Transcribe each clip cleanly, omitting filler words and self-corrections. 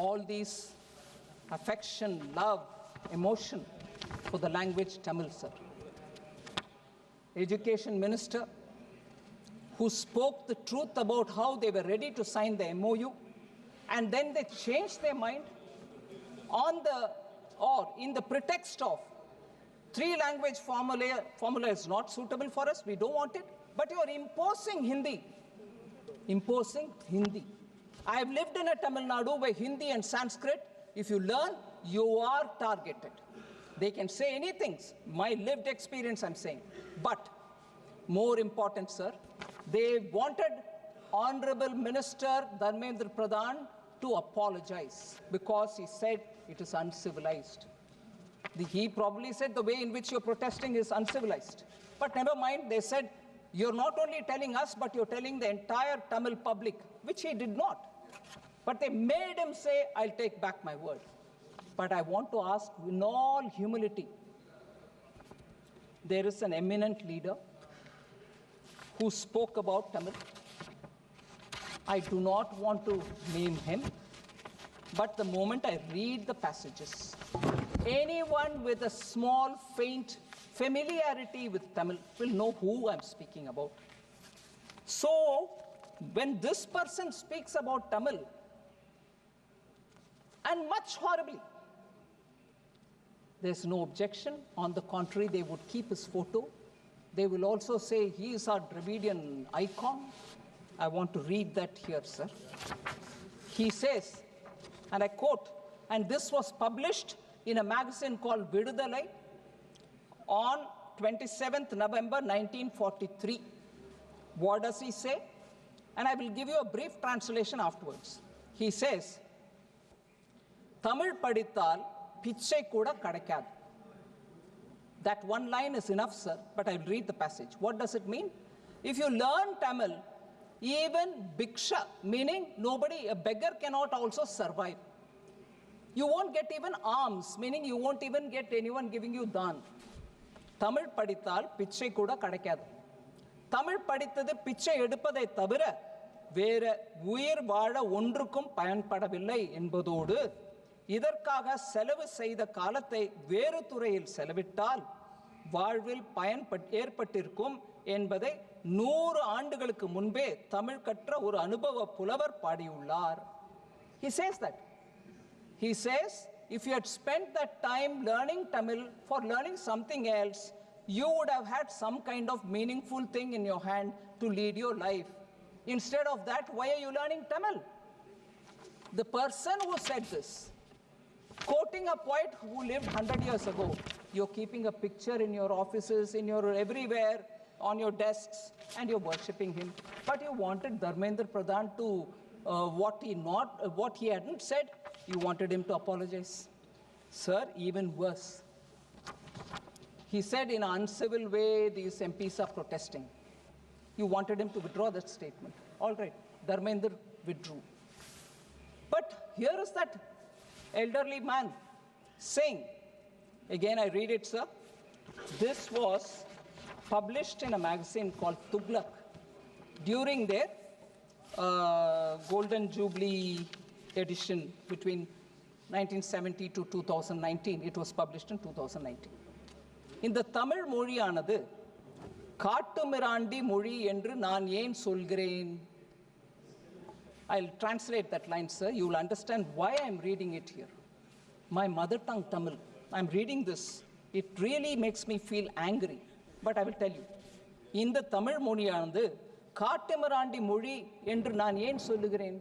all these affection, love, emotion for the language Tamil, sir. Education Minister who spoke the truth about how they were ready to sign the MOU and then they changed their mind in the pretext of three-language formula is not suitable for us, we don't want it, but you are imposing Hindi. I have lived in a Tamil Nadu where Hindi and Sanskrit, if you learn, you are targeted. They can say anything, my lived experience I'm saying. But more important, sir, they wanted Honorable Minister Dharmendra Pradhan to apologize because he said it is uncivilized. He probably said the way in which you're protesting is uncivilized. But never mind, they said, you're not only telling us, but you're telling the entire Tamil public, which he did not. But they made him say, I'll take back my word. But I want to ask in all humility, there is an eminent leader who spoke about Tamil. I do not want to name him, but the moment I read the passages, anyone with a small, faint familiarity with Tamil will know who I'm speaking about. So, when this person speaks about Tamil, and much horribly, there's no objection. On the contrary, they would keep his photo. They will also say he is our Dravidian icon. I want to read that here, sir. He says, and I quote, and this was published in a magazine called Vidudalai on 27th November 1943. What does he say? And I will give you a brief translation afterwards. He says, Tamil padithal pichai kuda kadakad. That one line is enough, sir, but I will read the passage. What does it mean? If you learn Tamil, even bhiksha, meaning a beggar cannot also survive. You won't get even alms, meaning you won't even get anyone giving you dhan. Tamil padithal pichai kuda kadakad. Tamil padithadu pichai edupadai thavira vera uyir vaazha ondrukkum payanpadavillai என்பதோடு இதற்காக செலவு செய்த காலத்தை வேறு துறையில் செலவிட்டால் வாழ்வில் பயன் ஏற்பட்டிருக்கும் என்பதை 100 ஆண்டுகளுக்கு முன்பே தமிழ் கற்ற ஒரு அனுபவ புலவர் பாடியுள்ளார். He says that. He says, if you had spent that time learning Tamil for learning something else, you would have had some kind of meaningful thing in your hand to lead your life. Instead of that, why are you learning Tamil? The person who said this, quoting a poet who lived 100 years ago, you're keeping a picture in your offices, in your everywhere, on your desks, and you're worshipping him. But you wanted Dharmendra Pradhan to, what he hadn't said, you wanted him to apologize. Sir, even worse. He said in an uncivil way, these MPs are protesting. You wanted him to withdraw that statement. All right, Dharmendra withdrew. But here is that elderly man saying, again I read it, sir, this was published in a magazine called Tughlaq during their Golden Jubilee edition between 1970 to 2019. It was published in 2019. இந்த தமிழ் மொழியானது காட்டுமிராண்டி மொழி என்று நான் ஏன் சொல்கிறேன்? I'll translate that line, sir. You will understand why I'm reading it here. My mother tongue Tamil. I'm reading this. It really makes me feel angry. But I will tell you. இந்த தமிழ் மொழியானது காட்டுமிராண்டி மொழி என்று நான் ஏன் சொல்லுகிறேன்?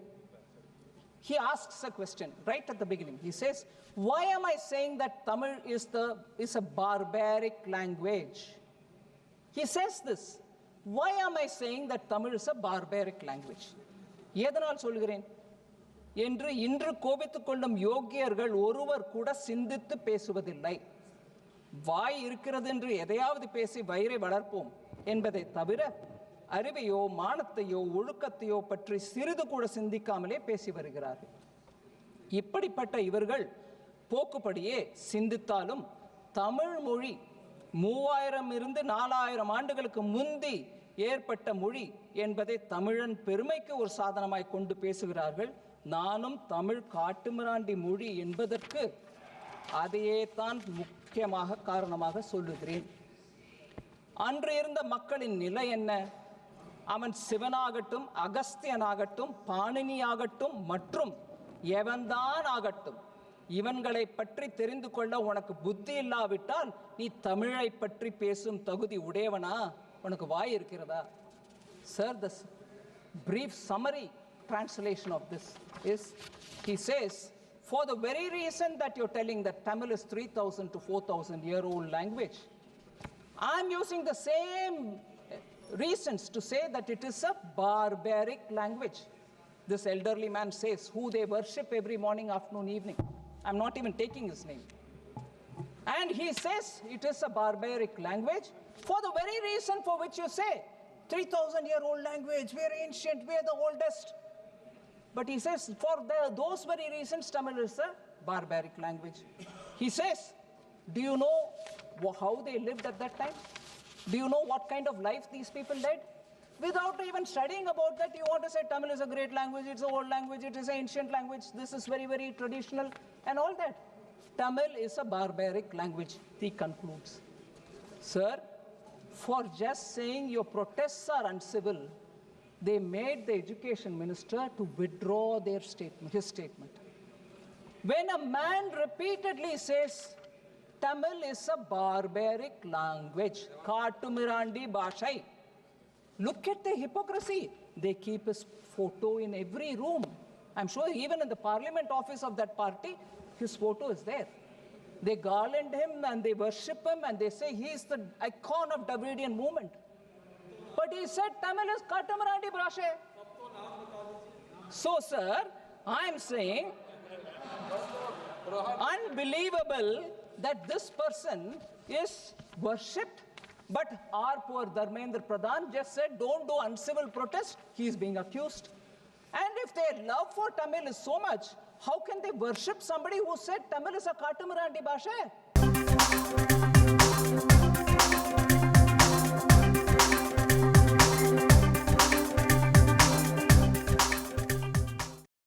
He asks a question right at the beginning. He says, why am I saying that Tamil is a barbaric language? He says this. Why am I saying that Tamil is a barbaric language? எதனால் சொல்கிறேன் என்று இன்று கோபித்துக் கொள்ளும் யோகியர்கள் ஒருவர் கூட சிந்தித்து பேசுவதில்லை. வாய் இருக்கிறது என்று எதையாவது பேசி வயிறை வளர்ப்போம் என்பதை தவிர அறிவையோ மானத்தையோ ஒழுக்கத்தையோ பற்றி சிறிது கூட சிந்திக்காமலே பேசி வருகிறார்கள். இப்படிப்பட்ட இவர்கள் போக்குப்படியே சிந்தித்தாலும் தமிழ் மொழி 3000 இருந்து 4000 ஆண்டுகளுக்கு முந்தி ஏற்பட்ட மொழி என்பதை தமிழன் பெருமைக்கு ஒரு சாதனமாய் கொண்டு பேசுகிறார்கள். நானும் தமிழ் காட்டுமிராண்டி மொழி என்பதற்கு அதையே தான் முக்கியமாக காரணமாக சொல்லுகிறேன். அன்று இருந்த மக்களின் நிலை என்ன? அவன் சிவனாகட்டும், அகஸ்தியனாகட்டும், பாணினியாகட்டும் மற்றும் எவன்தான் ஆகட்டும், இவன்களை பற்றி தெரிந்து கொள்ள உனக்கு புத்தி இல்லாவிட்டால் நீ தமிழை பற்றி பேசும் தகுதி உடையவனா? உனக்கு வாய் இருக்கிறதா? Sir, the brief summary translation of this is, he says, for the very reason that you're telling that Tamil is 3,000 to 4,000 year old language, I'm using the same reasons to say that it is a barbaric language. This elderly man says, who they worship every morning, afternoon, evening. I'm not even taking his name. And he says it is a barbaric language for the very reason for which you say 3,000-year-old language, we are ancient, we are the oldest. But he says for those very reasons Tamil is a barbaric language. He says, do you know how they lived at that time? Do you know what kind of life these people led? Without even studying about that, you want to say Tamil is a great language, it's an old language, it is an ancient language, this is very, very traditional, and all that. Tamil is a barbaric language, he concludes. Sir, for just saying your protests are uncivil, they made the education minister to withdraw their statement, his statement. When a man repeatedly says Tamil is a barbaric language, Kaatumirandi Bhashai, look at the hypocrisy. They keep his photo in every room. I'm sure even in the parliament office of that party, his photo is there. They garland him and they worship him and they say he is the icon of Dravidian movement. But he said Tamil is Kattamarandi Brashe. So, sir, I'm saying unbelievable that this person is worshipped. But our poor Dharmendra Pradhan just said, don't do uncivil protest. He is being accused. And if their love for Tamil is so much, how can they worship somebody who said Tamil is a Kattamarandi Bhasha?